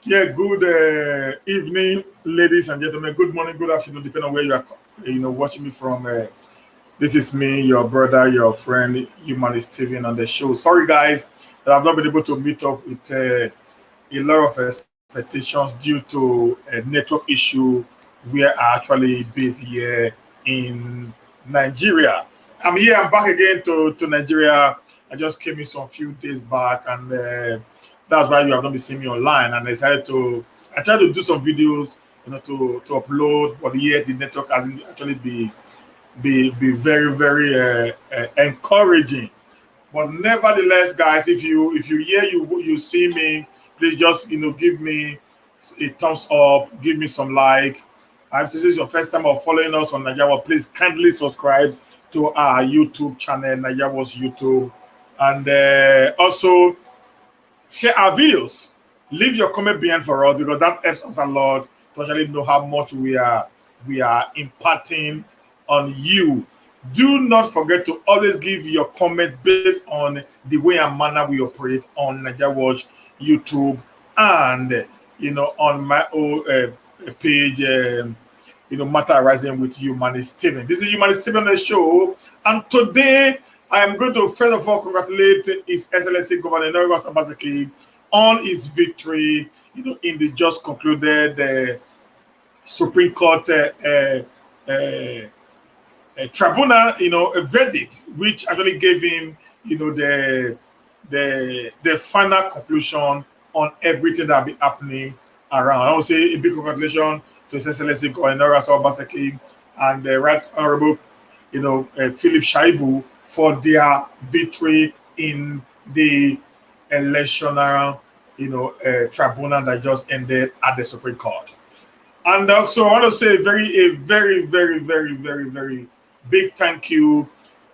Yeah, good evening, ladies and gentlemen. Good morning, good afternoon, depending on where you are, watching me from. This is me, your brother, your friend, Humanist Steven on the show. Sorry, guys, that I've not been able to meet up with a lot of expectations due to a network issue where I actually based here in Nigeria. I'm back again to Nigeria. I just came in some few days back, and that's why you have not been seeing me online. And I tried to do some videos, to upload, but yet the network hasn't actually be very encouraging. But nevertheless, guys, if you hear you see me, please just give me a thumbs up, give me some like. If this is your first time of following us on Najawa, please kindly subscribe to our YouTube channel, Najawa's YouTube, and also share our videos. Leave your comment behind for us because that helps us a lot to actually know how much we are imparting on you. Do not forget to always give your comment based on the way and manner we operate on Niger Watch YouTube and on my own page. Matter arising with Humanist Steven. This is Humanist Steven on the show, and today I am going to first of all congratulate His Excellency Governor Norris Obaseki on his victory, in the just concluded Supreme Court tribunal, a verdict which actually gave him, the final conclusion on everything that been happening around. I would say a big congratulations to His Excellency Governor Obaseki and the Right Honorable, Philip Shaibu for their victory in the electoral, tribunal that just ended at the Supreme Court. And also, I want to say a very big thank you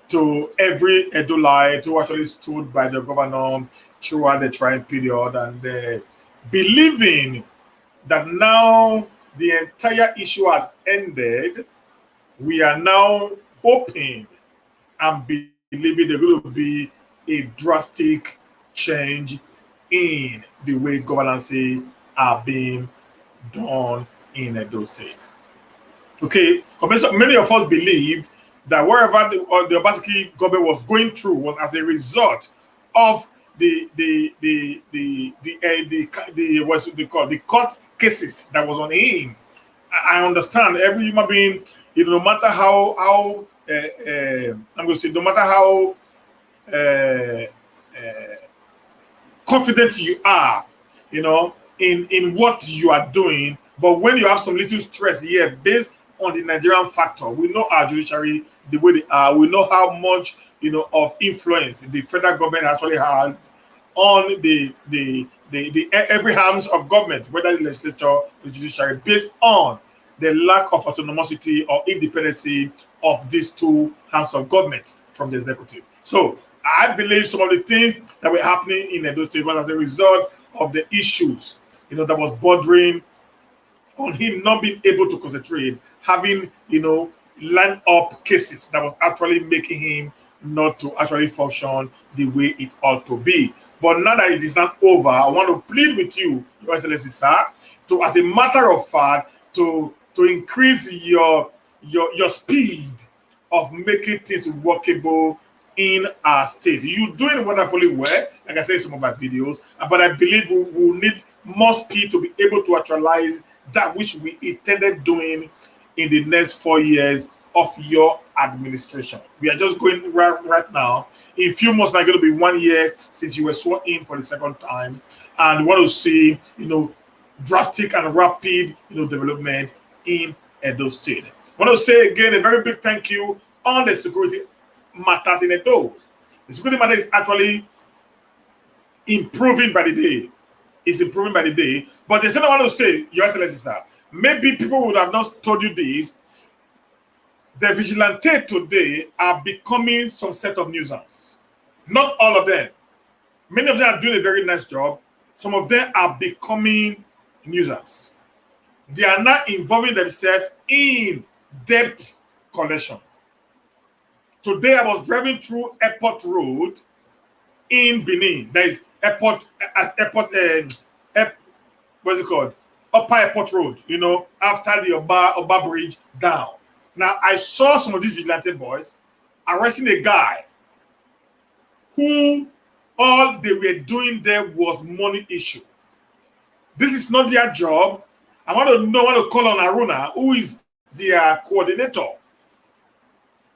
to every Edulite who actually stood by the governor throughout the trying period and believing that now the entire issue has ended. We are now hoping and believing there's going to be a drastic change in the way governances are being done in Edo State. Okay, many of us believed that wherever the Obaseki government was going through was as a result of the what's they call the court cases that was on him. I understand every human being, no matter how I'm going to say, no matter how uh, uh, confident you are, in what you are doing. But when you have some little stress here, based on the Nigerian factor, we know our judiciary the way they are. We know how much of influence the federal government actually had on the every arms of government, whether the legislature, the judiciary, based on the lack of autonomy or independency of these two arms of government from the executive. So I believe some of the things that were happening in Edo State was as a result of the issues, that was bordering on him not being able to concentrate, having, line up cases that was actually making him not to actually function the way it ought to be. But now that it is not over, I want to plead with you, Your Excellency, sir, to, as a matter of fact, to increase your speed of making things workable in our state. You're doing wonderfully well, like I said in some of my videos, but I believe we will need more speed to be able to actualize that which we intended doing in the next 4 years of your administration. We are just going right now. In a few months, now going to be 1 year since you were sworn in for the second time, and we want to see, drastic and rapid, development in Edo State. I want to say again a very big thank you on the security matters in Edo. The security matter is actually improving by the day. It's improving by the day. But the thing I want to say, Your Excellency, sir, maybe people would have not told you this. The vigilante today are becoming some set of nuisance. Not all of them. Many of them are doing a very nice job. Some of them are becoming nuisance. They are now involving themselves in debt collection. Today I was driving through Airport Road in Benin. There is airport as airport what's it called? Upper Airport Road, after the Oba Bridge down. Now, I saw some of these vigilante boys arresting a guy who all they were doing there was money issue. This is not their job. I want to call on Aruna, who is their coordinator,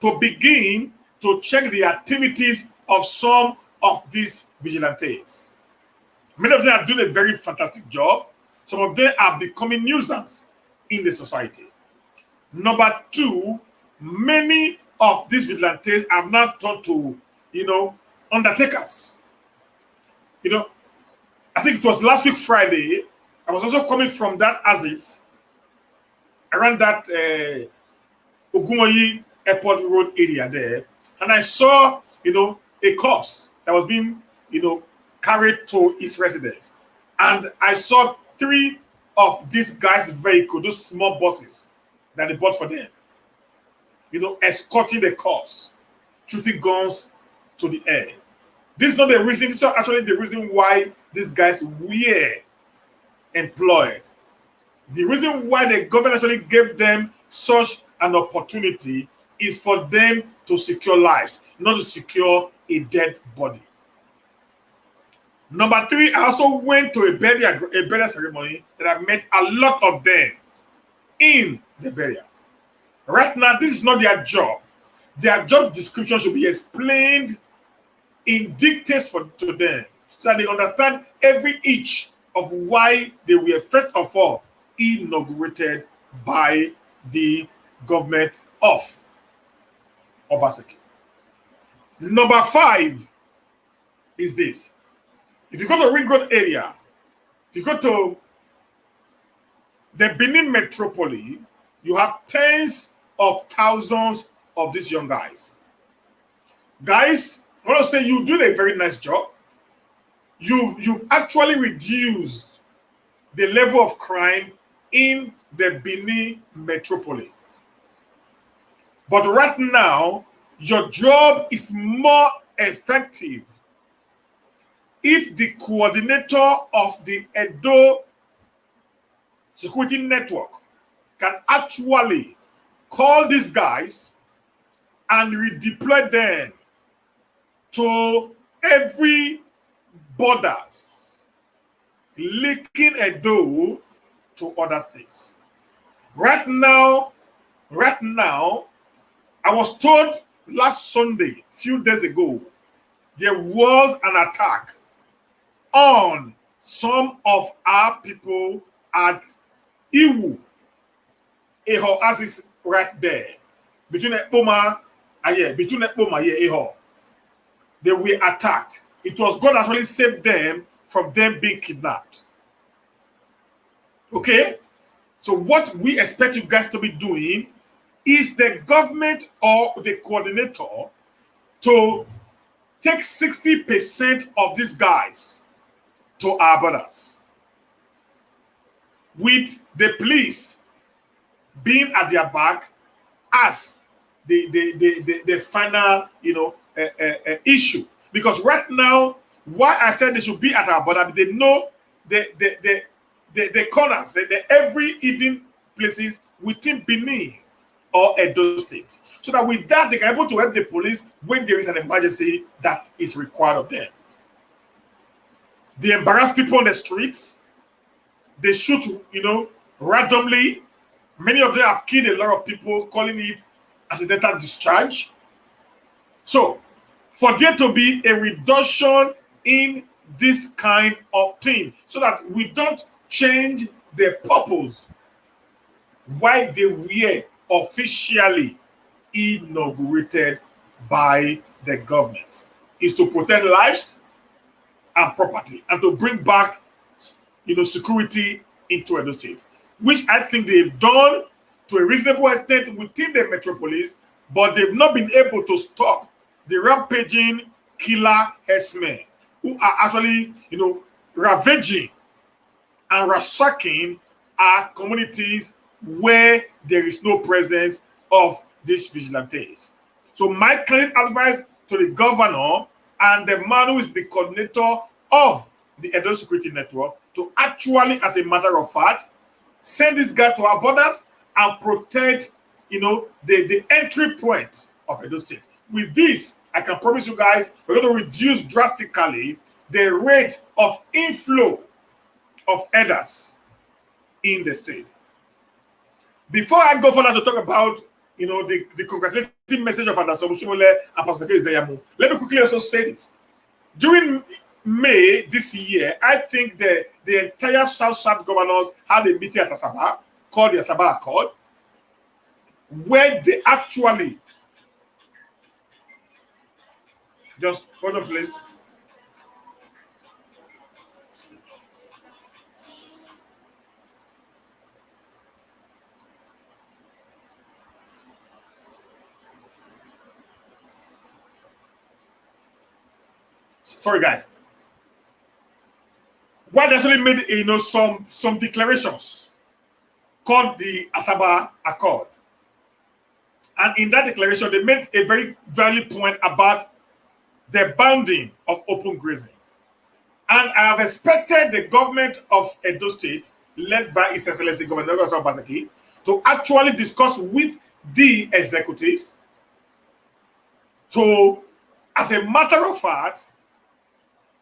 to begin to check the activities of some of these vigilantes. Many of them are doing a very fantastic job. Some of them are becoming nuisance in the society. Number two, many of these vigilantes have now turned to, undertakers. I think it was last week Friday, I was also coming from that exit around that Ogumoyi Airport Road area there, and I saw, a corpse that was being, carried to his residence. And I saw 3 of these guys' vehicles, those small buses that they bought for them, escorting the corpse, shooting guns to the air. This is not the reason, this is actually the reason why these guys were employed. The reason why the government actually gave them such an opportunity is for them to secure lives, not to secure a dead body. Number 3, I also went to a burial ceremony that I met a lot of them in the burial. Right now, this is not their job. Their job description should be explained in details to them, so that they understand every inch of why they were first of all inaugurated by the government of Obaseki. Number 5 is this. If you go to Ring Road area, if you go to the Benin Metropole, you have tens of thousands of these young guys. Guys, I want to say you do a very nice job. You've actually reduced the level of crime in the Benin Metropole. But right now, your job is more effective if the coordinator of the Edo security network can actually call these guys and redeploy them to every borders linking Edo to other states. Right now, I was told last Sunday, few days ago, there was an attack on some of our people at Iwu, a oasis right there, between Ekpoma and Eho. They were attacked. It was God that actually saved them from them being kidnapped. Okay? So what we expect you guys to be doing is the government or the coordinator to take 60% of these guys to our borders, with the police being at their back as the final issue. Because right now, why I said they should be at our border, they know the corners, every hidden places within Benin or Edo State, so that with that they can be able to help the police when there is an emergency that is required of them. They embarrass people on the streets. They shoot, randomly. Many of them have killed a lot of people, calling it accidental discharge. So, for there to be a reduction in this kind of thing, so that we don't change the purpose why they were officially inaugurated by the government, is to protect lives and property and to bring back security into Edo State, which I think they've done to a reasonable extent within the metropolis, but they've not been able to stop the rampaging killer herdsmen who are actually ravaging and ransacking our communities where there is no presence of these vigilantes. So my clear advice to the governor and the man who is the coordinator of the Edo Security Network to actually, as a matter of fact, send these guys to our borders and protect, the entry point of Edo State. With this, I can promise you guys, we're going to reduce drastically the rate of inflow of Edas in the state. Before I go further to talk about, the congratulatory message of Oshomole and Pastor Zeyamu, let me quickly also say this. During May this year, I think the entire South governors had a meeting at Asaba called the Asaba Accord, where they actually just hold on, please. Sorry, guys. Why they actually made some declarations called the Asaba Accord, and in that declaration they made a very valid point about the bounding of open grazing. And I have expected the government of Edo State, led by His Excellency Governor Obaseki, to actually discuss with the executives to, as a matter of fact,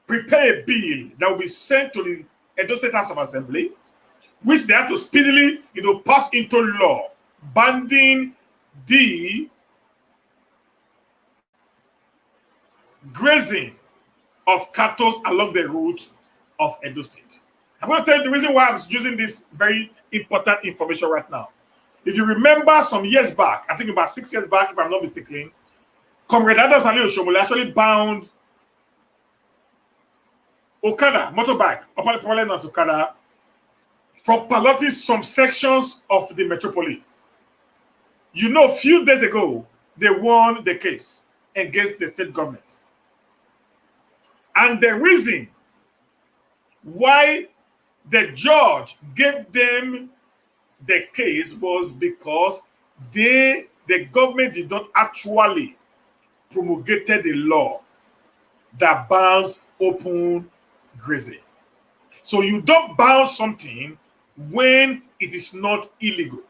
prepare a bill that will be sent to the Edo State House of Assembly, which they have to speedily, pass into law, banning the grazing of cattle along the route of Edo State. I'm going to tell you the reason why I'm using this very important information right now. If you remember some years back, I think about 6 years back, if I'm not mistaken, Comrade Adams Ali Oshomole actually bound Okada, motorbike, probably not Okada, for piloting some sections of the metropolis. A few days ago, they won the case against the state government. And the reason why the judge gave them the case was because the government did not actually promulgated a law that bans open grazing. So you don't ban something when it is not illegal.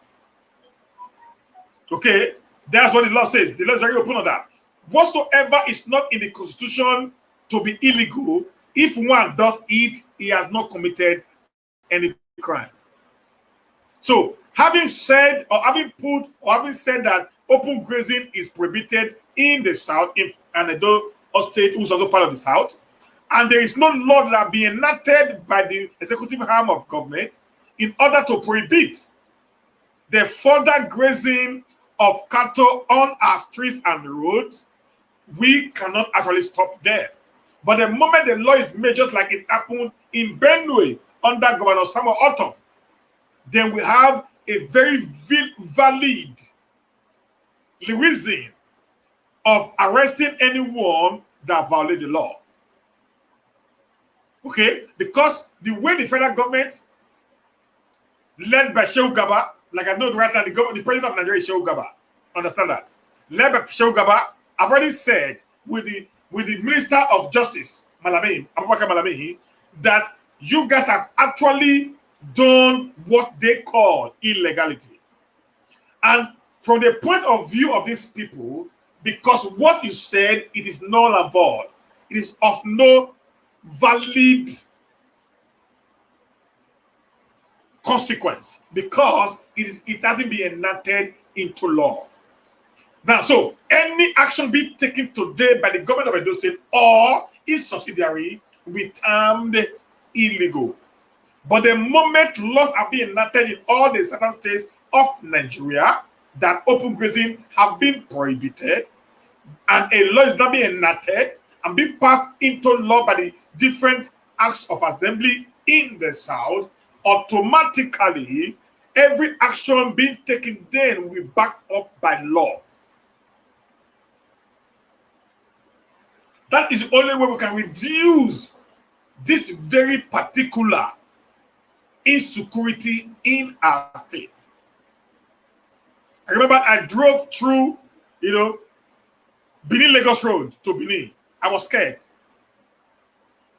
Okay, that's what the law says. The law is very open on that. Whatsoever is not in the Constitution to be illegal, if one does it, he has not committed any crime. So, having said that open grazing is prohibited in the South, and Edo State, who's also part of the South, and there is no law that be enacted by the executive arm of government in order to prohibit the further grazing of cattle on our streets and roads, we cannot actually stop there. But the moment the law is made, just like it happened in Benue under Governor Samuel Ortom, then we have a very valid reason of arresting anyone that violates the law. Okay, because the way the federal government, led by Shehu Gaba, like I know right now, the president of Nigeria is Shehu Gaba. Understand that? Led by Shehu Gaba, I've already said with the Minister of Justice, Abubakar Malami, that you guys have actually done what they call illegality. And from the point of view of these people, because what you said, it is null and void. It is of no valid consequence because it hasn't been enacted into law. Now, so any action being taken today by the government of Edo State or its subsidiary will be termed illegal. But the moment laws are being enacted in all the southern states of Nigeria that open grazing have been prohibited, and a law is not being enacted and being passed into law by the different acts of assembly in the South, automatically every action being taken then will be backed up by law. That is the only way we can reduce this very particular insecurity in our state. I remember I drove through, Benin Lagos Road to Benin. I was scared.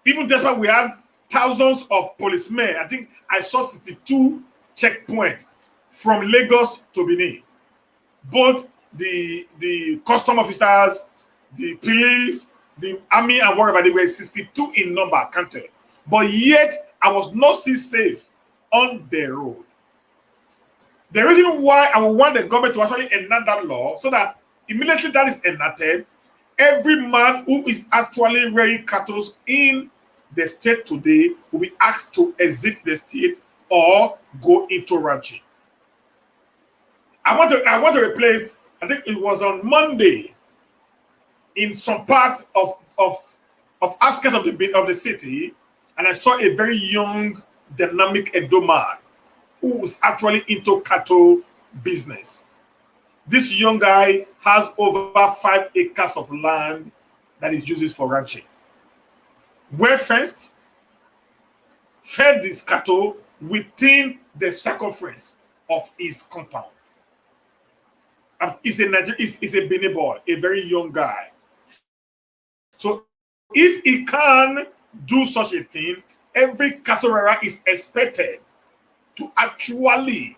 Even despite we had thousands of policemen. I think I saw 62 checkpoints from Lagos to Benin. Both the custom officers, the police, the army, and whatever, they were 62 in number counted. But yet, I was not seen safe on the road. The reason why I would want the government to actually enact that law, so that immediately that is enacted, every man who is actually rearing cattle in the state today will be asked to exit the state or go into ranching. I want to replace, I think it was on Monday, in some part of outskirts of the city, and I saw a very young, dynamic Edo man who is actually into cattle business. This young guy has over 5 acres of land that he uses for ranching. Well fenced, fed his cattle within the circumference of his compound. And he's a Benin boy, a very young guy. So if he can do such a thing, every cattle rearer is expected to actually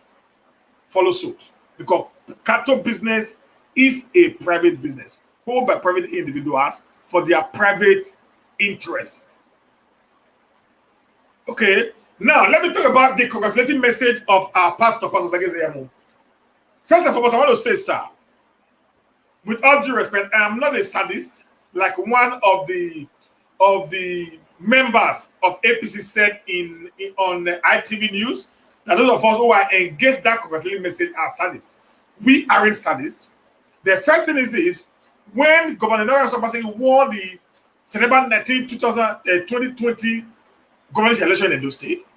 follow suit, because cattle business is a private business held by private individuals for their private interest. Okay, now let me talk about the congratulating message of our pastor, Pastor Sagezeyamo. First and foremost, I want to say, sir, with all due respect, I am not a sadist like one of the members of APC said on the ITV News. That those of us who are engaged that congratulating message are sadists. We aren't sadists. The first thing is this: when Governor Noah Sobaseki won the September 19, 2020 governorship election in the state,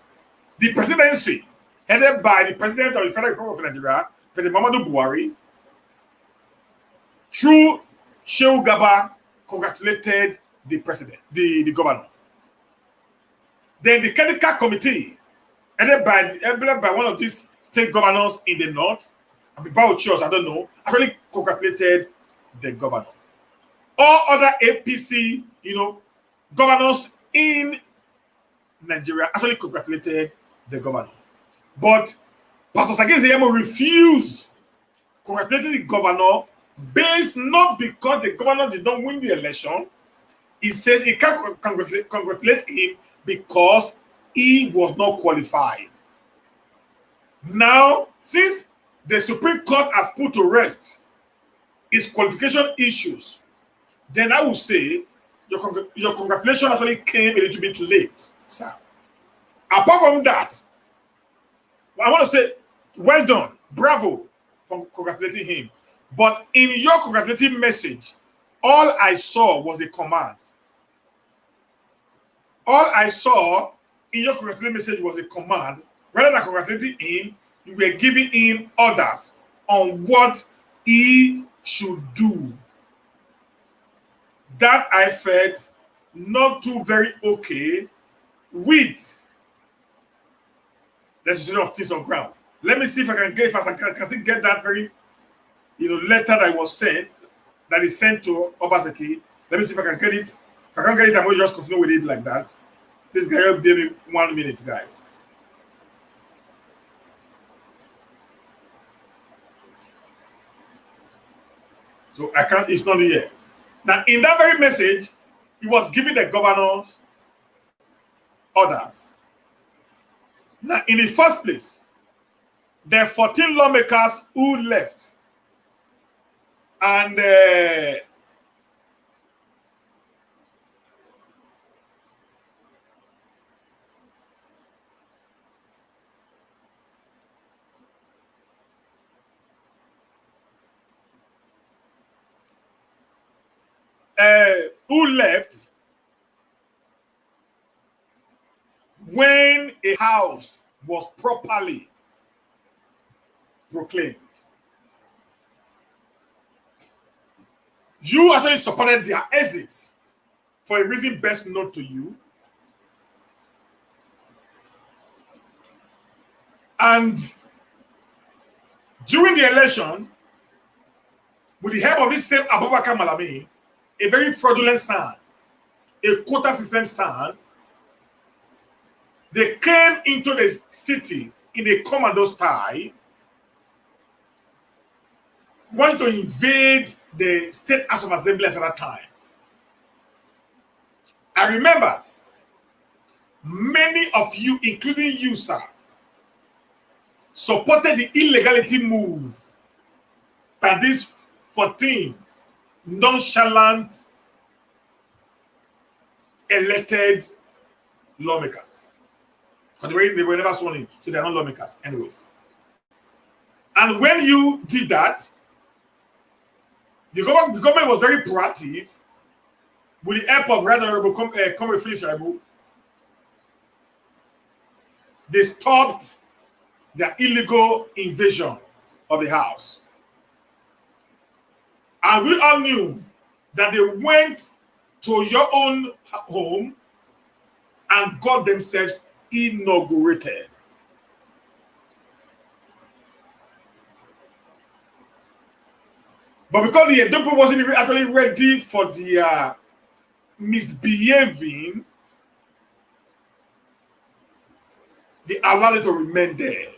the presidency, headed by the President of the Federal Republic of Nigeria, President Muhammadu Buhari, through Shehu Gaba, congratulated the president, the governor. Then the technical committee, headed by one of these state governors in the north, I don't know, actually congratulated the governor. All other APC, governors in Nigeria actually congratulated the governor. But Pastor Sagezeyamo refused congratulating the governor based not because the governor did not win the election. He says he can't congratulate him because he was not qualified. Now, since the Supreme Court has put to rest his qualification issues, then I will say your congratulations actually came a little bit late, sir. Apart from that, I want to say, well done, bravo for congratulating him. But in your congratulating message, all I saw was a command. All I saw in your congratulating message was a command. Rather than congratulating him, you were giving him orders on what he should do. That I felt not too very okay with the situation of things on ground. Let me see if I can get that very letter that was sent, that is sent to Obaseki. Let me see if I can get it. If I can't get it, I'm going to just continue with it like that. This guy will give me 1 minute, guys. So I can't, it's not here. Now, in that very message, he was giving the governors orders. Now, in the first place, there are 14 lawmakers who left. And who left when a house was properly proclaimed. You actually supported their exits for a reason best known to you. And during the election, with the help of this same Abubakar Malami, a very fraudulent stand, a quota system stand, They came into the city in a commando style, wanted to invade the State House of Assembly at that time. I remember many of you, including you, sir, supported the illegality move by these 14 nonchalant elected lawmakers. Because they were never sworn in, so they're not lawmakers, anyways. And when you did that, the government was very proactive with the help of Right Honorable Comrade Felix Shaibu. They stopped their illegal invasion of the house. And we all knew that they went to your own home and got themselves inaugurated. But because the Edopo wasn't actually ready for the misbehaving, they allowed it to remain there.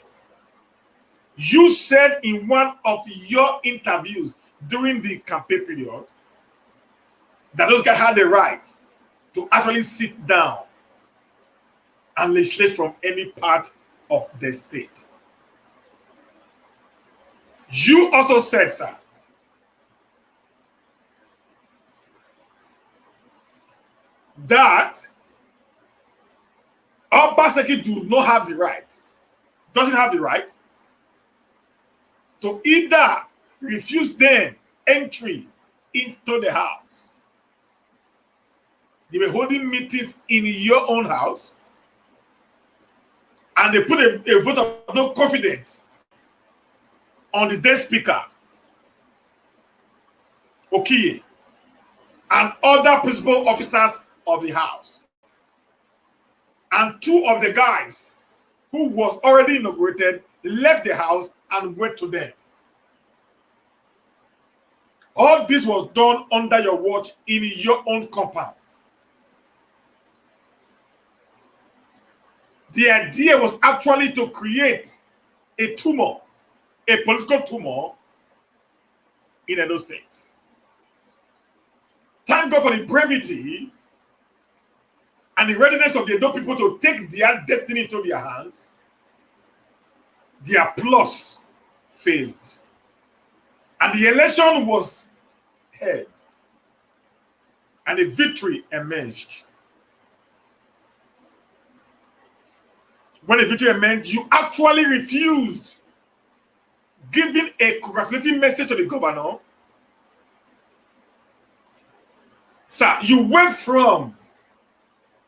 You said in one of your interviews during the campaign period that those guys had the right to actually sit down and legislate from any part of the state. You also said, sir, that Obaseki doesn't have the right to either refuse them entry into the house. They were holding meetings in your own house, and they put a vote of no confidence on the then speaker, Okiye, and other principal officers of the house. And two of the guys who was already inaugurated left the house and went to them. All this was done under your watch in your own compound. The idea was actually to create a tumor, a political tumor in Edo State. Thank God for the brevity and the readiness of the Edo people to take their destiny into their hands. Their plus failed. And the election was held. And a victory emerged. When the victory emerged, you actually refused giving a congratulatory message to the governor. Sir, you went from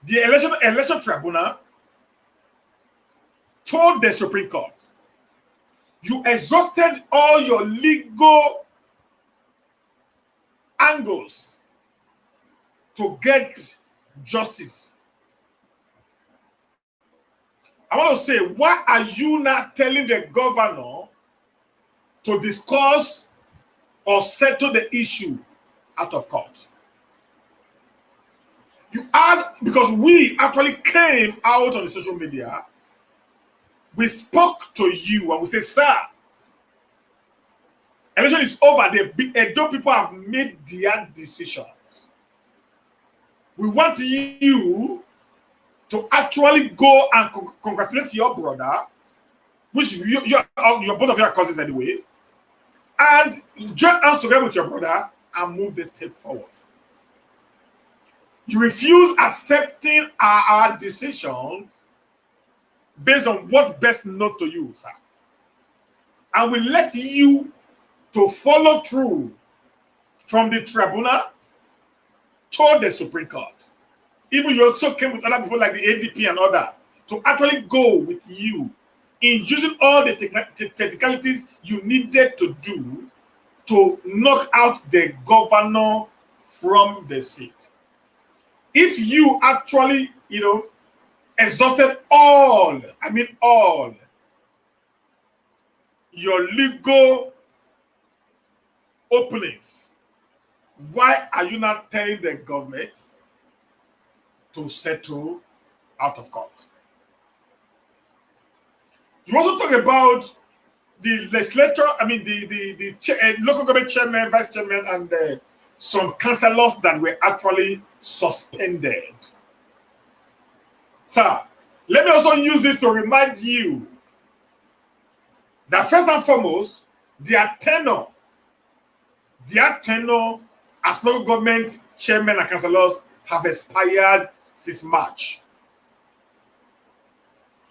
the election tribunal to the Supreme Court. You exhausted all your legal angles to get justice. I want to say, why are you not telling the governor to discuss or settle the issue out of court? Because we actually came out on the social media, we spoke to you and we said, sir, election is over. The Edo people have made their decisions. We want you to actually go and congratulate your brother, which you're both of your cousins anyway, and join us together with your brother and move the state forward. You refuse accepting our decisions based on what best known to you, sir. And we left you to follow through from the tribunal to the Supreme Court. Even you also came with other people like the ADP and others to actually go with you in using all the technicalities you needed to do to knock out the governor from the seat. If you actually, exhausted all your legal openings, why are you not telling the government to settle out of court? You also talk about the legislature, I mean, the local government chairman, vice chairman, and some councillors that were actually suspended. Sir, let me also use this to remind you that first and foremost, their tenure as local government chairmen and councillors have expired since March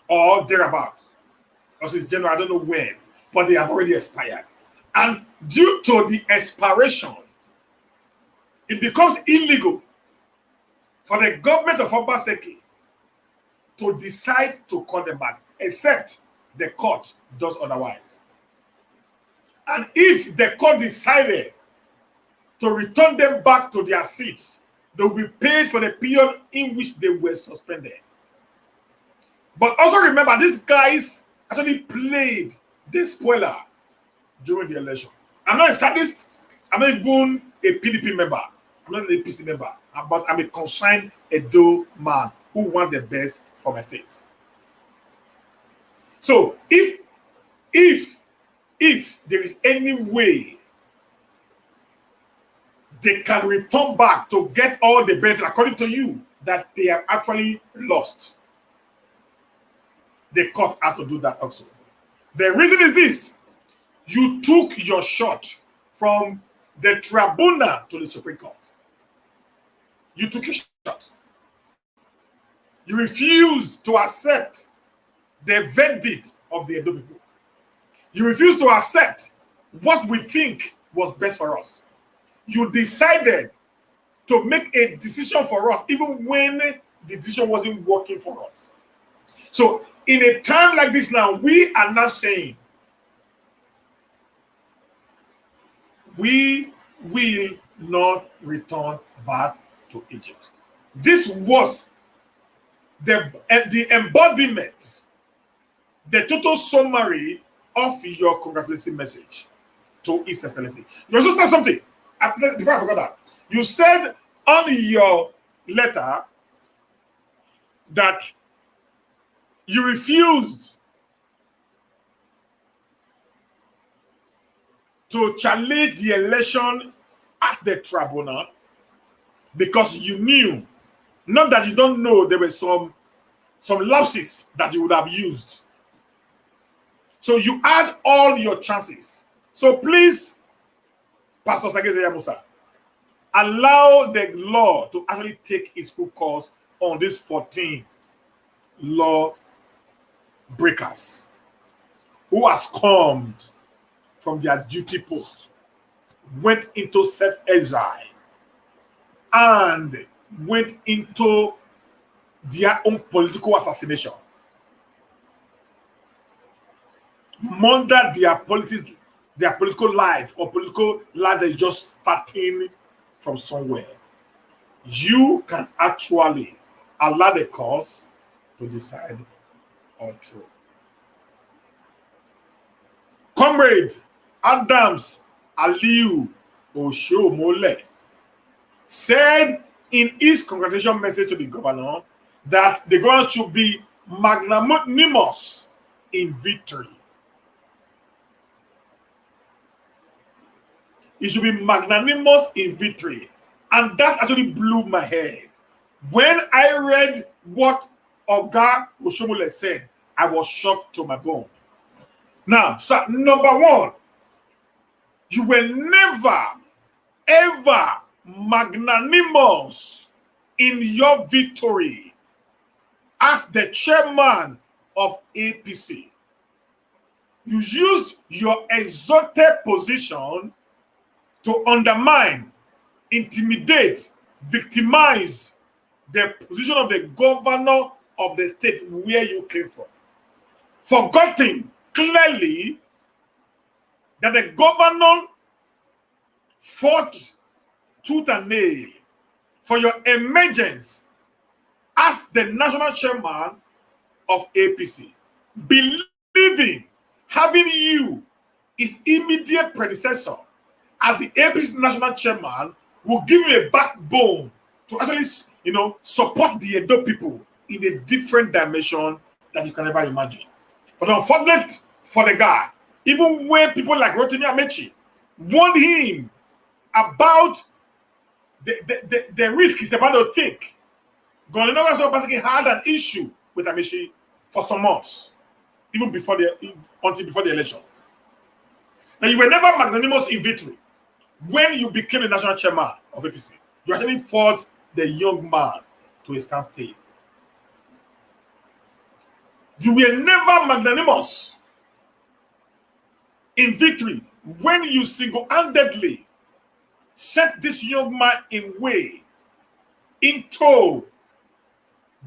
or thereabouts, or since January, I don't know when, but they have already expired. And due to the expiration, it becomes illegal for the government of Obaseki to decide to call them back, except the court does otherwise. And if the court decided to return them back to their seats, they will be paid for the period in which they were suspended. But also remember, these guys actually played the spoiler during the election. I'm not a sadist. I'm not even a PDP member. I'm not an APC member. But I'm a concerned Edo man who wants the best for my state. So if there is any way they can return back to get all the benefits, according to you, that they have actually lost, the court had to do that also. The reason is this: you took your shot from the tribunal to the Supreme Court. You took your shot. You refused to accept the verdict of the Edo people. You refused to accept what we think was best for us. You decided to make a decision for us, even when the decision wasn't working for us. So, in a time like this now, we are not saying we will not return back to Egypt. This was the embodiment, the total summary of your congratulatory message to His Excellency. You also said something, before I forgot that. You said on your letter that you refused to challenge the election at the tribunal because you knew, not that you don't know, there were some lapses that you would have used. So you had all your chances. So please, Pastor Sageze Musa, allow the law to actually take its full course on these 14 law breakers who has come from their duty post, went into self-exile, and went into their own political assassination. Murdered their political life, or political life that is just starting from somewhere. You can actually allow the cause to decide on truth. Comrade Adams Aliu Oshomole said in his congratulation message to the governor that the governor should be magnanimous in victory. He should be magnanimous in victory. And that actually blew my head. When I read what Oga Oshomole said, I was shocked to my bone. Now, so number one, you were never, ever magnanimous in your victory as the chairman of APC. You used your exalted position to undermine, intimidate, victimize the position of the governor of the state where you came from. Forgetting clearly that the governor fought tooth and nail for your emergence as the national chairman of APC, believing having you, his immediate predecessor, as the APC national chairman, will give you a backbone to actually, support the Edo people in a different dimension that you can ever imagine. But unfortunately for the guy, even when people like Rotimi Amechi warned him about the risk he's about to take, Governor Obaseki had an issue with Amechi for some months, even before the election. Now, you were never magnanimous in victory. When you became the national chairman of APC, you actually fought the young man to a standstill. You were never magnanimous in victory when you single-handedly sent this young man away into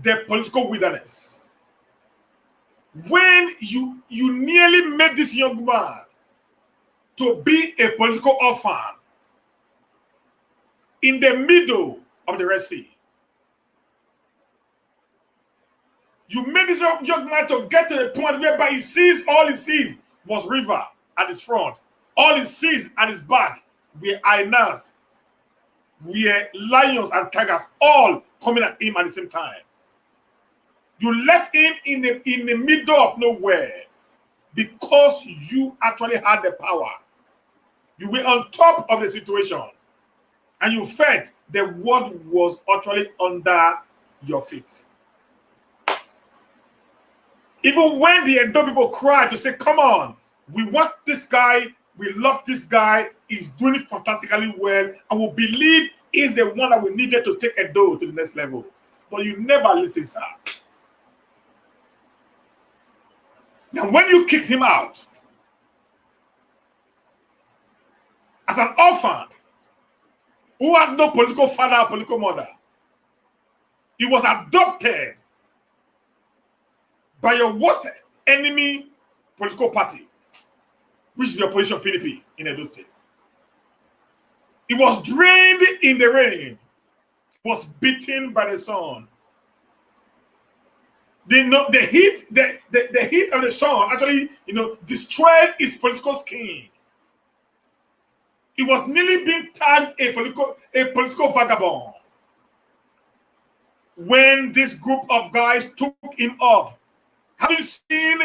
the political wilderness. When you nearly made this young man to be a political orphan in the middle of the Red Sea. You made this young man to get to the point whereby all he sees was river at his front. All he sees at his back were hyenas, were lions and tigers, all coming at him at the same time. You left him in the middle of nowhere because you actually had the power. You were on top of the situation, and you felt the world was actually under your feet. Even when the Edo people cried to say, come on, we want this guy, we love this guy, he's doing it fantastically well, and we believe he's the one that we needed to take Edo to the next level. But you never listen, sir. Now, when you kicked him out, as an orphan who had no political father or political mother, he was adopted by your worst enemy political party, which is the opposition PDP in Edo State. He was drained in the rain, was beaten by the sun. The heat of the sun actually, destroyed his political skin. He was nearly being tagged a political vagabond. When this group of guys took him up, having seen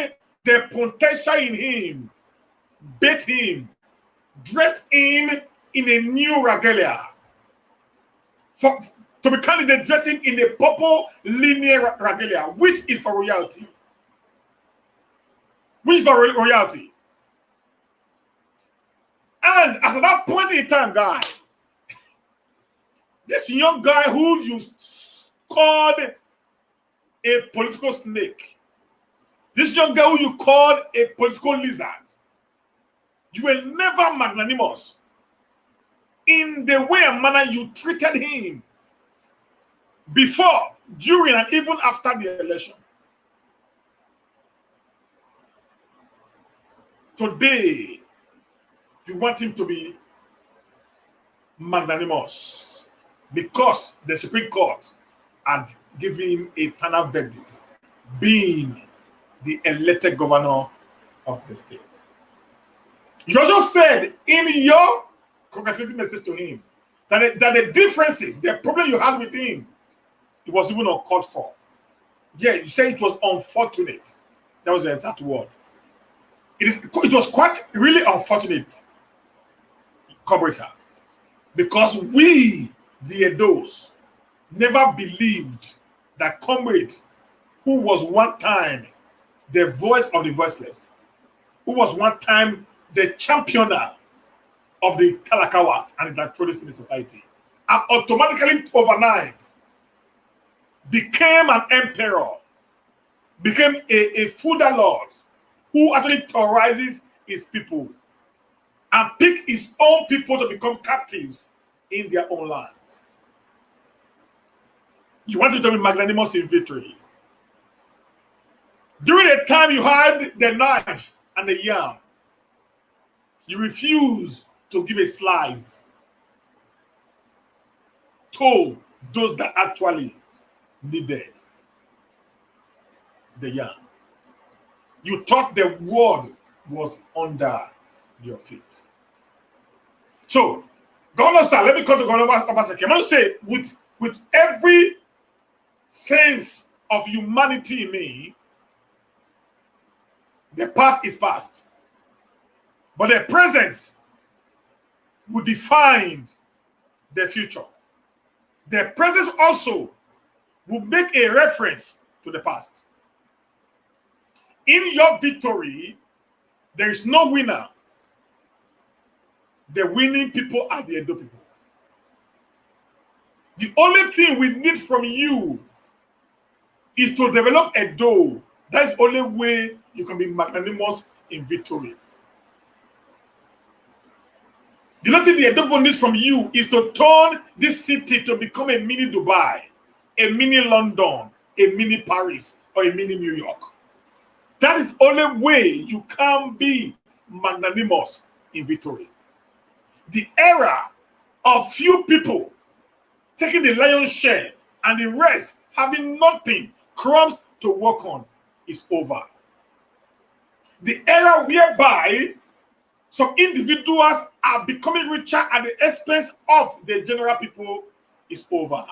the potential in him, beat him, dressed him in a new regalia. To be candidate, dressed him in the purple linear regalia, which is for royalty. And as at that point in time, guy, this young guy who you called a political snake, this young guy who you called a political lizard, you were never magnanimous in the way and manner you treated him before, during, and even after the election. Today, you want him to be magnanimous because the Supreme Court had given him a final verdict, being the elected governor of the state. You also said in your congratulatory message to him that the differences, the problem you had with him, it was even uncalled for. Yeah, you say it was unfortunate. That was the exact word. It was quite really unfortunate, comrades, because we, the Edos, never believed that comrade, who was one time the voice of the voiceless, who was one time the championer of the Talakawas and the Latronis in the society, and automatically overnight became an emperor, became a feudal lord who actually terrorizes his people and pick his own people to become captives in their own lands. You wanted to be magnanimous in victory. During the time you had the knife and the yam, you refused to give a slice to those that actually needed the yam. You thought the world was under your feet. So, Governor Sir, let me come to Governor Obaseki. I'm going to say, with every sense of humanity in me, The past is past. But the present will define the future. The present also will make a reference to the past. In your victory, there is no winner. The winning people are the Edo people. The only thing we need from you is to develop Edo. That's the only way you can be magnanimous in victory. The only thing the Edo people needs from you is to turn this city to become a mini Dubai, a mini London, a mini Paris, or a mini New York. That is the only way you can be magnanimous in victory. The era of few people taking the lion's share and the rest having nothing, crumbs to work on, is over. The era whereby some individuals are becoming richer at the expense of the general people is over.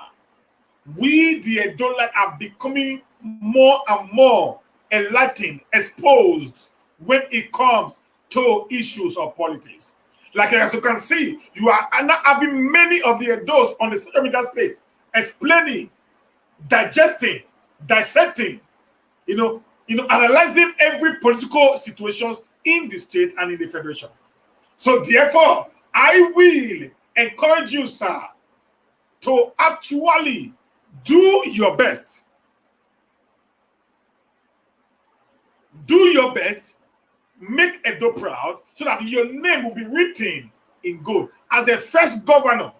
We, the Edola, are becoming more and more enlightened, exposed when it comes to issues of politics. Like as you can see, you are now having many of the Edos on the social media space explaining, digesting, dissecting, analyzing every political situations in the state and in the federation. So therefore, I will encourage you, sir, to actually do your best. Do your best. Make Edo proud so that your name will be written in gold as the first governor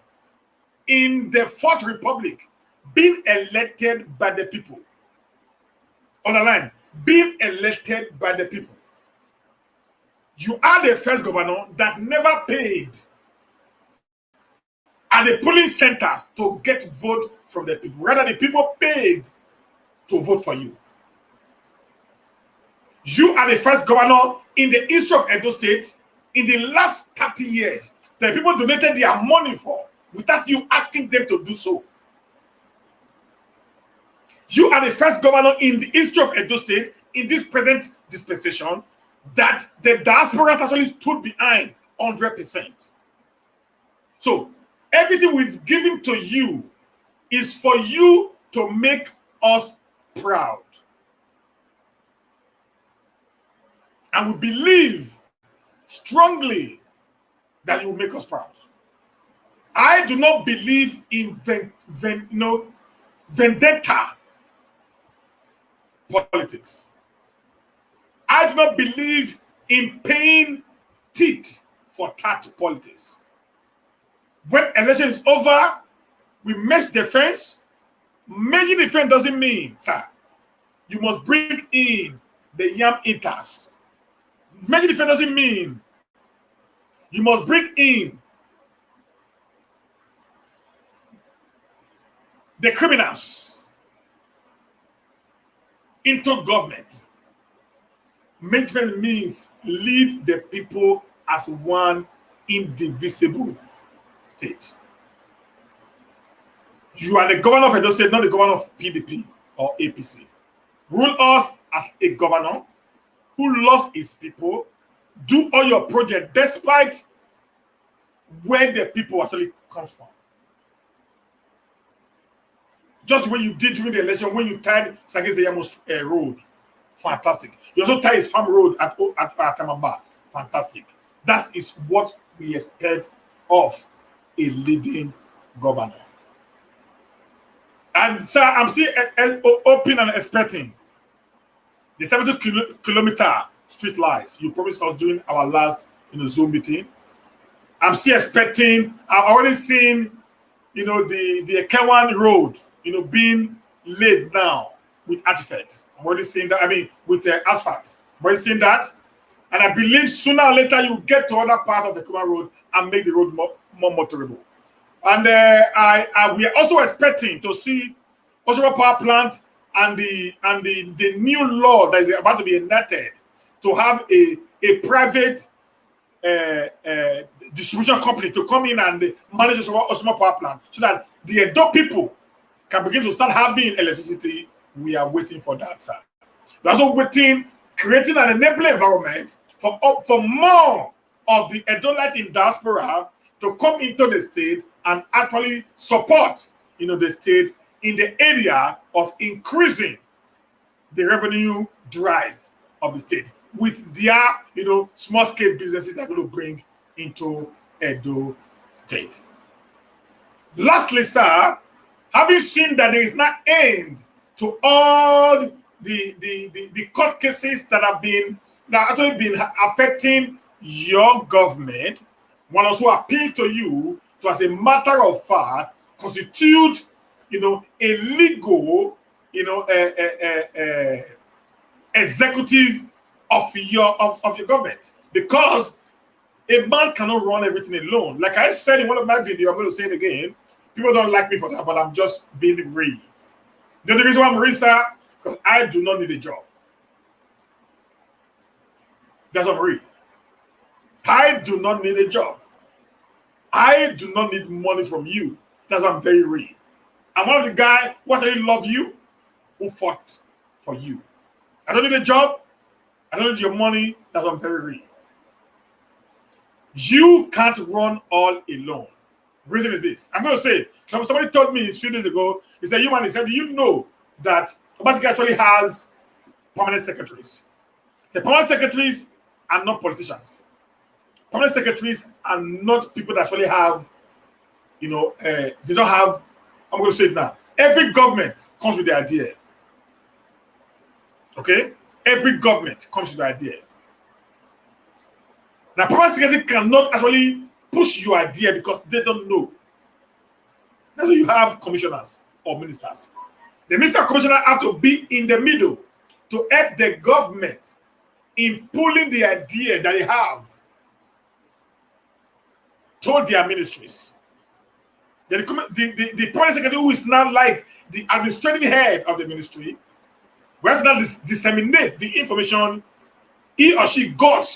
in the Fourth Republic being elected by the people. On the line, being elected by the people. You are the first governor that never paid at the polling centers to get vote from the people. Rather, the people paid to vote for you. You are the first governor in the history of Edo State in the last 30 years that people donated their money for without you asking them to do so. You are the first governor in the history of Edo State in this present dispensation that the diaspora actually stood behind 100%. So everything we've given to you is for you to make us proud. And we believe strongly that you will make us proud. I do not believe in vendetta politics. I do not believe in paying teeth for tat politics. When election is over, we mesh the fence. Making the fence doesn't mean, sir, you must bring in the yam eaters. Making the fence doesn't mean you must bring in the criminals into government. Management means lead the people as one indivisible state. You are the governor of Edo State, not the governor of PDP or APC. Rule us as a governor who loves his people. Do all your projects despite where the people actually comes from. Just when you did during the election, when you tied Sagese Yamo's road, fantastic. You also tied his farm road at Tamamba, fantastic. That is what we expect of a leading governor. And sir, I'm still open and expecting the 70-kilometer street lights you promised us during our last Zoom meeting. I'm still expecting. I've already seen, the Kewan road, being laid now with artifacts. I'm already seeing that. I mean, with asphalt. I'm already seeing that, and I believe sooner or later you get to other part of the Kewan road and make the road more motorable. And we are also expecting to see Oshomole Power Plant and the new law that is about to be enacted to have a private distribution company to come in and manage Oshomole Power Plant so that the Edo people can begin to start having electricity. We are waiting for that, sir. We're also waiting creating an enabling environment for more of the Edolite in diaspora to come into the state and actually support, the state in the area of increasing the revenue drive of the state with their, small scale businesses that are going to bring into Edo State. Lastly, sir, have you seen that there is no end to all the court cases that actually been affecting your government? One also appeal to you to, as a matter of fact, constitute, a legal, executive of your government, because a man cannot run everything alone. Like I said in one of my videos, I'm going to say it again. People don't like me for that, but I'm just being real. The reason why I'm real, sir, because I do not need a job. That's what I'm real. I do not need a job. I do not need money from you. That's why I'm very real. I'm one of the guys who actually love you, who fought for you. I don't need a job. I don't need your money. That's why I'm very real. You can't run all alone. Reason is this. I'm going to say, somebody told me a few days ago, he said, do you know that Obaseki actually has permanent secretaries? The permanent secretaries are not politicians. Permanent secretaries are not people that actually have, they don't have, I'm going to say it now. Every government comes with the idea. Okay? Every government comes with the idea. Now, permanent secretary cannot actually push your idea because they don't know. That's why you have commissioners or ministers. The minister and commissioner have to be in the middle to help the government in pulling the idea that they have to their ministries. The permanent secretary, who is now like the administrative head of the ministry, we have to now disseminate the information he or she got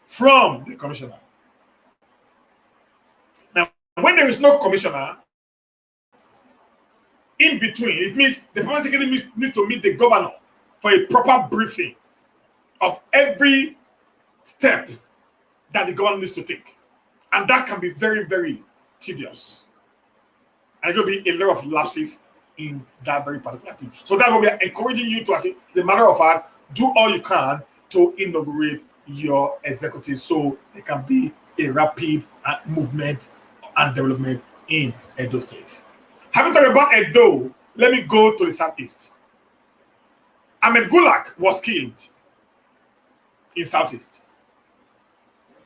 from the commissioner. Now, when there is no commissioner in between, it means the permanent secretary needs to meet the governor for a proper briefing of every step that the governor needs to take. And that can be very, very tedious. And there will be a lot of lapses in that very particular thing. So that's what we are encouraging you to, as a matter of fact, do all you can to inaugurate your executive so there can be a rapid movement and development in Edo State. Having talked about Edo, let me go to the southeast. Ahmed Gulak was killed in southeast.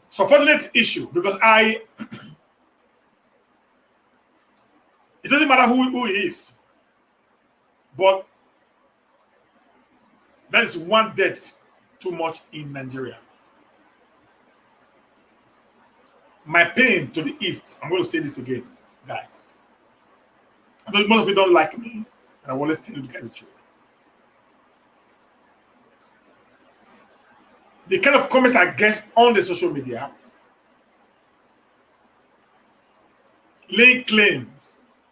It's an unfortunate issue because it doesn't matter who he is, but that is one death too much in Nigeria. My pain to the east, I'm going to say this again, guys. I know most of you don't like me, and I will always tell you guys the truth. The kind of comments I get on the social media, laying claims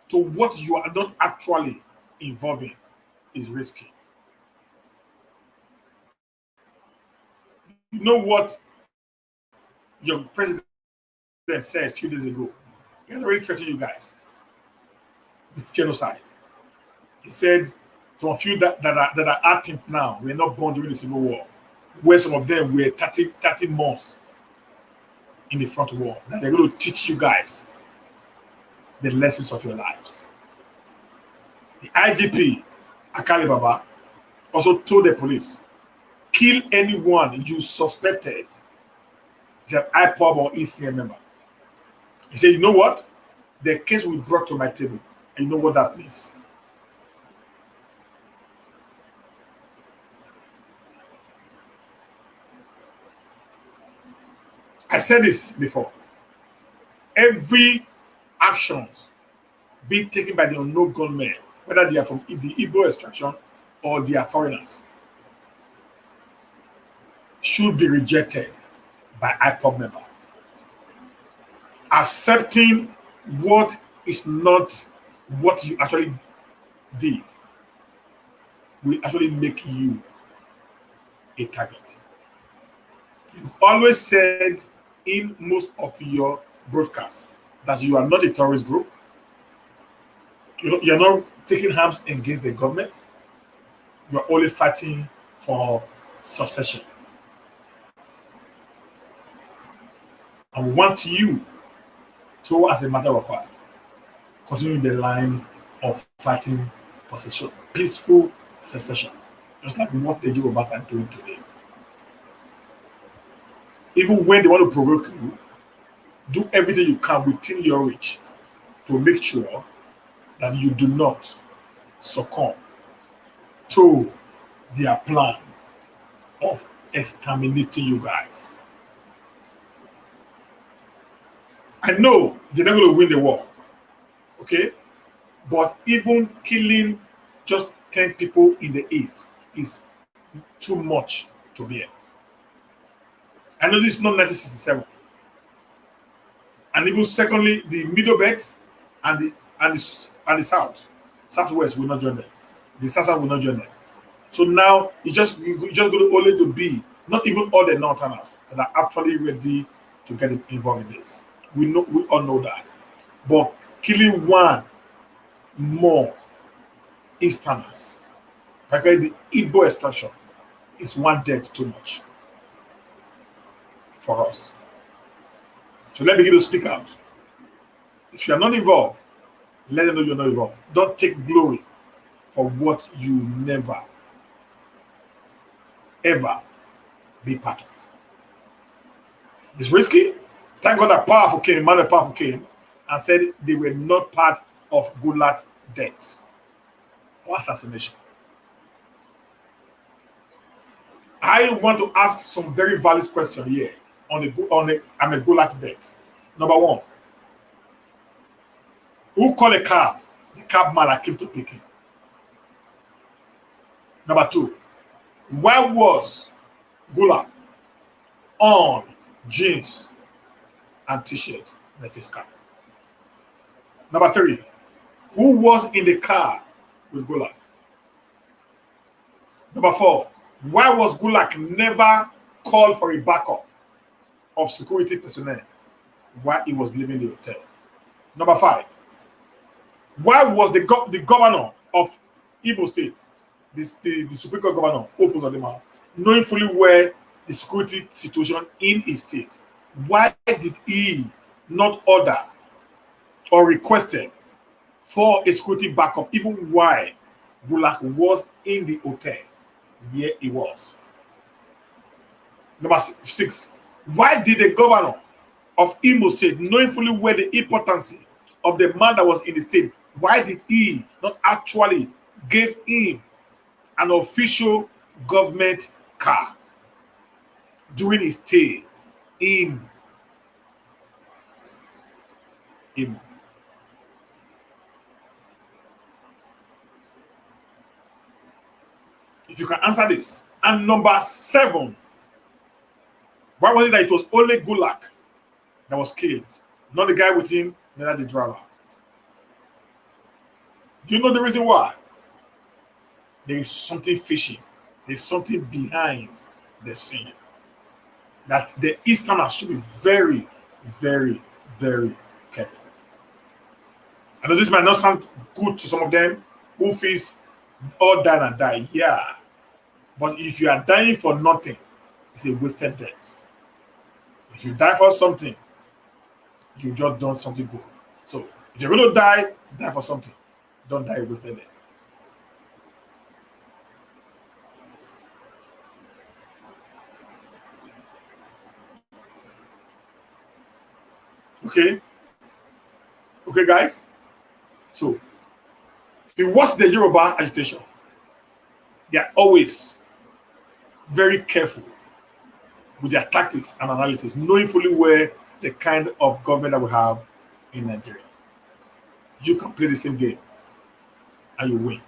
to what you are not actually involved in, is risky. You know what your president said a few days ago? He has already threatened you guys with genocide. He said some of you that are acting now were not born during the Civil War, where some of them were 30 months in the front war, that they're going to teach you guys the lessons of your lives. The IGP, Akali Baba, also told the police, kill anyone you suspected is an IPOB or ECM member. He said, you know what? The case will be brought to my table. And you know what that means. I said this before. Every actions being taken by the unknown gunmen, whether they are from the Igbo extraction or they are foreigners, should be rejected by IPOB member. Accepting what is not what you actually did will actually make you a target. You've always said in most of your broadcasts that you are not a terrorist group. You're not taking arms against the government. You are only fighting for succession. And we want you to, as a matter of fact, continue the line of fighting for secession, peaceful secession, just like what the Yorubas are doing today. Even when they want to provoke you, do everything you can within your reach to make sure that you do not succumb to their plan of exterminating you guys. I know they're not going to win the war, okay? But even killing just 10 people in the East is too much to bear. I know this is not 1967. And even secondly, the Middle Belt and the Southwest will not join them. The South will not join them. So now you just going to only to be not even all the Northerners that are actually ready to get involved in this. We all know that. But killing one more Easterners, because the Igbo extraction is one death too much for us. So let me begin to speak out. If you are not involved, let them know you're not involved. Don't take glory for what you never, ever be part of. It's risky. Thank God that Powerful came, Emmanuel Powerful came and said they were not part of Gulag's death or assassination. I want to ask some very valid questions here on Gulag's death. Number one, who called a cab? The cab man that came to pick him. Number two, why was Gulag on jeans and t-shirt and a face cap? Number three, who was in the car with Gulag? Number four, why was Gulag never called for a backup of security personnel while he was leaving the hotel? Number five, why was the governor of Imo State, the Supreme Court governor, Opus Adema, knowing fully well the security situation in his state, why did he not order or requested for a security backup even while Gulag was in the hotel where he was? Number six, why did the governor of Imo State, knowing fully well the importance of the man that was in the state, why did he not actually give him an official government car during his stay in Imo? If you can answer this. And number seven, why was it that it was only Gulag that was killed, not the guy with him, neither the driver? Do you know the reason why? There is something fishy. There's something behind the scene that the Easterners should be very, very, very careful. I know this might not sound good to some of them who feels all die and die. Yeah. But if you are dying for nothing, it's a wasted death. If you die for something, you've just done something good. So if you're going to die, die for something. Don't die a wasted death. Okay? Okay, guys? So, if you watch the Yoruba agitation, they are always very careful with their tactics and analysis, knowing fully well the kind of government that we have in Nigeria. You can play the same game and you win.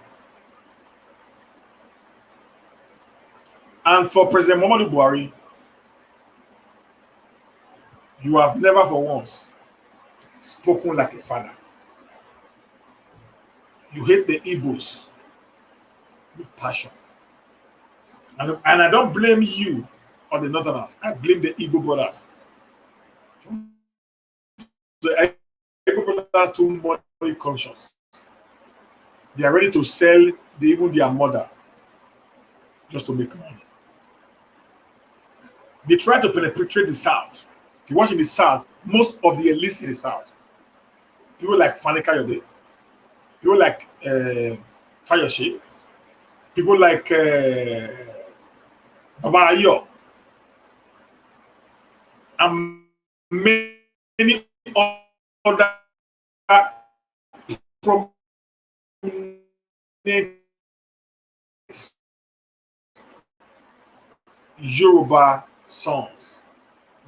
And for President Muhammadu Buhari, you have never for once spoken like a father. You hate the Igbos with passion. And I don't blame you or the Northerners. I blame the Igbo brothers. The Igbo brothers too money conscious. They are ready to sell even their mother just to make money. They try to penetrate the South. If you watch in the South, most of the elites in the South, people like Fani Kayode, people like Fayoshe, people like Baba Ayo, and many other prominent Yoruba sons,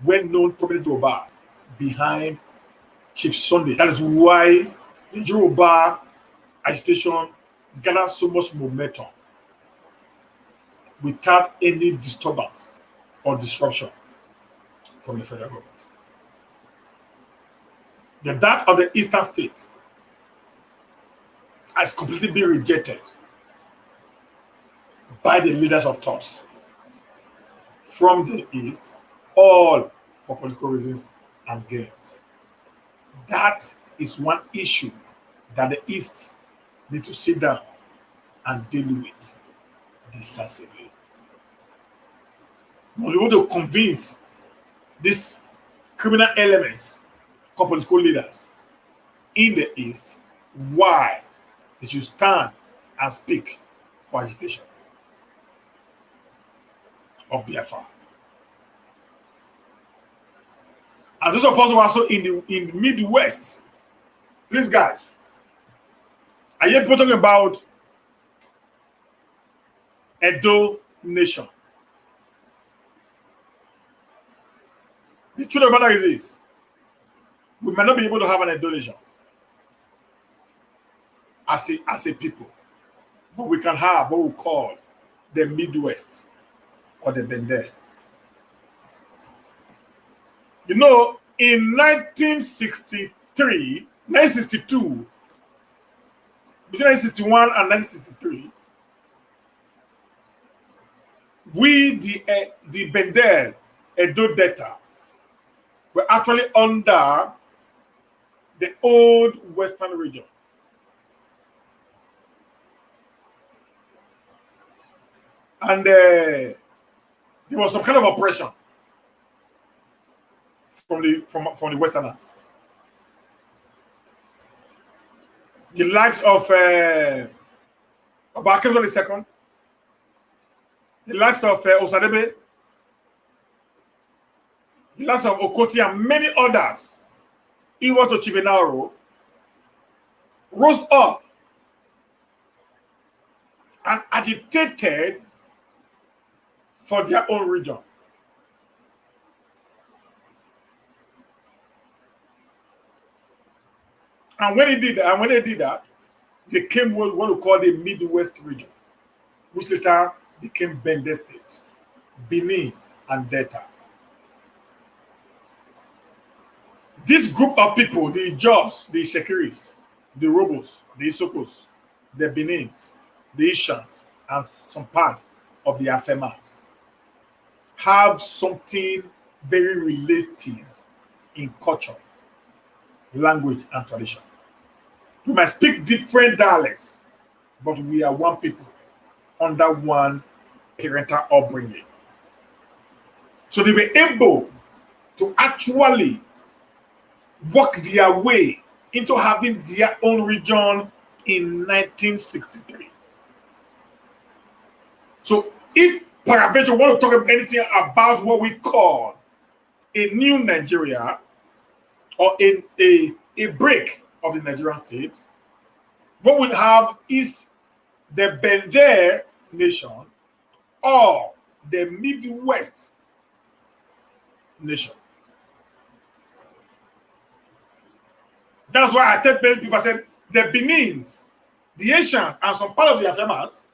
well-known prominent Yoruba behind Chief Sunday. That is why the Yoruba agitation gathered so much momentum without any disturbance or disruption from the federal government. That of the eastern state has completely been rejected by the leaders of thought from the east, all for political reasons and gains. That is one issue that the east need to sit down and deal with decisively. We want to convince these criminal elements, political leaders in the east, why they should stand and speak for agitation of Biafra. And those of us who are also in the Midwest, please guys, I hear people talking about Edo Nation. The truth of the matter is this: we might not be able to have an Edo Nation as a people, but we can have what we call the Midwest or the Bende. You know, in 1963, 1962, between 1961 and 1963, we, the Bendel Edo Delta, were actually under the old Western region. And there was some kind of oppression from the Westerners. The likes of Obasanjo II, the likes of Osadebe, the likes of Okoti, and many others, even to Chivenaro, rose up and agitated for their own region. And when they did that, they came what we call the Midwest region, which later became Bende State, Benin, and Delta. This group of people, the Jos, the Shekiris, the Robos, the Isokos, the Benins, the Ishans, and some part of the Afemas, have something very relative in culture, language, and tradition. We might speak different dialects, but we are one people under one parental upbringing. So they were able to actually work their way into having their own region in 1963. So if Paraventure want to talk about anything about what we call a new Nigeria or a break of the Nigerian state, what we'll have is the Bende Nation or the Midwest Nation. That's why I tell many people, I said the Benins, the Asians, and some part of the Afemas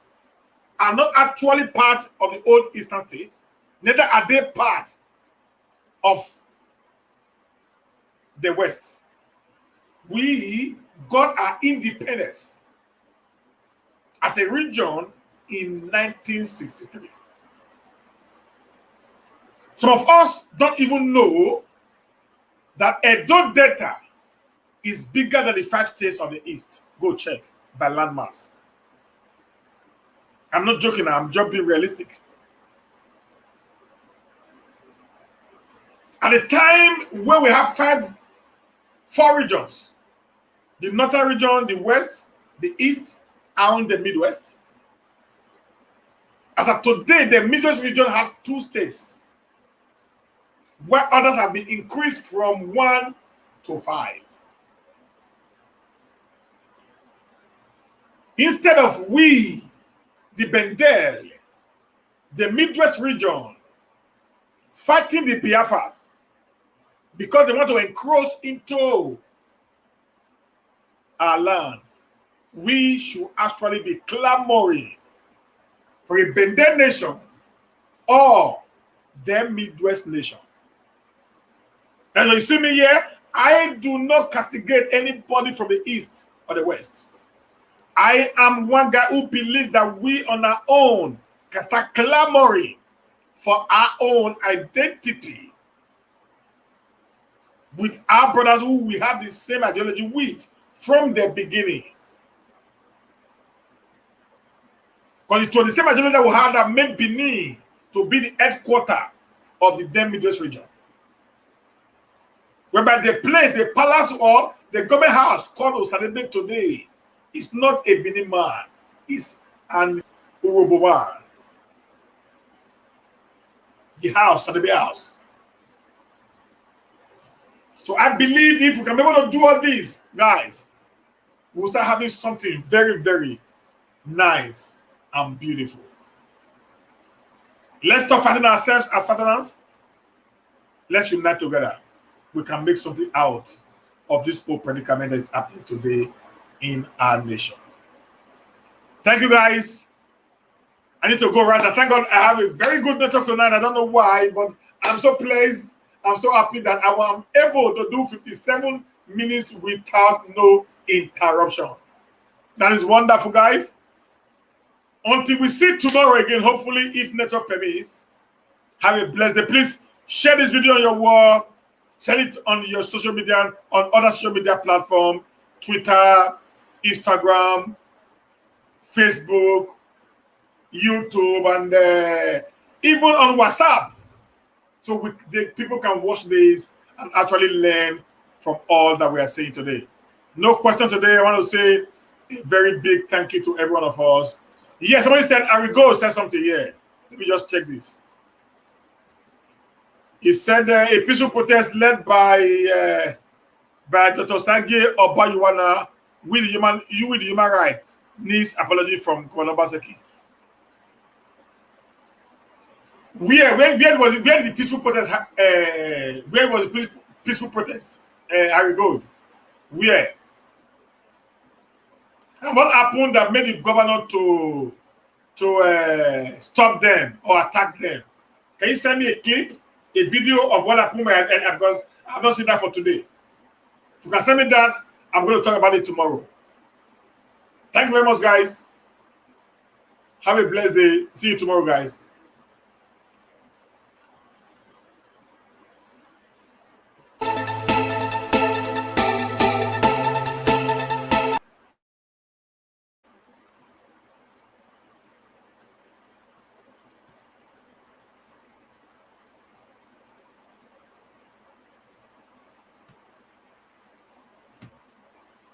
are not actually part of the old Eastern state, neither are they part of the West. We got our independence as a region in 1963. Some of us don't even know that Edo Delta is bigger than the 5 states of the East. Go check by landmass. I'm not joking, I'm just being realistic. At the time when we have 4 regions, the northern region, the west, the east, and the Midwest. As of today, the Midwest region have 2 states, where others have been increased from 1 to 5. Instead of we, the Bendel, the Midwest region, fighting the Biafras because they want to encroach into our lands, we should actually be clamoring for a Bendel nation or the Midwest nation. And you see me here, I do not castigate anybody from the East or the West. I am one guy who believes that we on our own can start clamoring for our own identity with our brothers who we have the same ideology with from the beginning. Because it was the same ideology that we had that made Benin to be the headquarters of the then Midwest region. Whereby the place, the palace or the government house called Osadebe today is not a Benin man, it's an Urobo man. The house, Osadebe house. So I believe if we can be able to do all this, guys, we'll start having something very, very nice and beautiful. Let's stop fighting ourselves as Satanans. Let's unite together. We can make something out of this whole predicament that is happening today in our nation. Thank you, guys. I need to go right now. Thank God I have a very good network tonight. I don't know why, but I'm so pleased. I'm so happy that I am able to do 57 minutes without no interruption. That is wonderful, guys. Until we see tomorrow again, hopefully, if network permits, have a blessed day. Please share this video on your wall. Share it on your social media, on other social media platforms, Twitter, Instagram, Facebook, YouTube, and even on WhatsApp. So people can watch this and actually learn from all that we are saying today. No question today. I want to say a very big thank you to every one of us. Yes, somebody said, I will go say something here. Let me just check this. He said a peaceful protest led by Dr. Sage Obayuwana with human rights needs apology from Kolobaseki. Where was the peaceful protest? Where was the peaceful protest? Harry Gold. Where? And what happened that made the governor to stop them or attack them? Can you send me a clip, a video of what happened? Because I've not seen that for today. If you can send me that, I'm going to talk about it tomorrow. Thank you very much, guys. Have a blessed day. See you tomorrow, guys.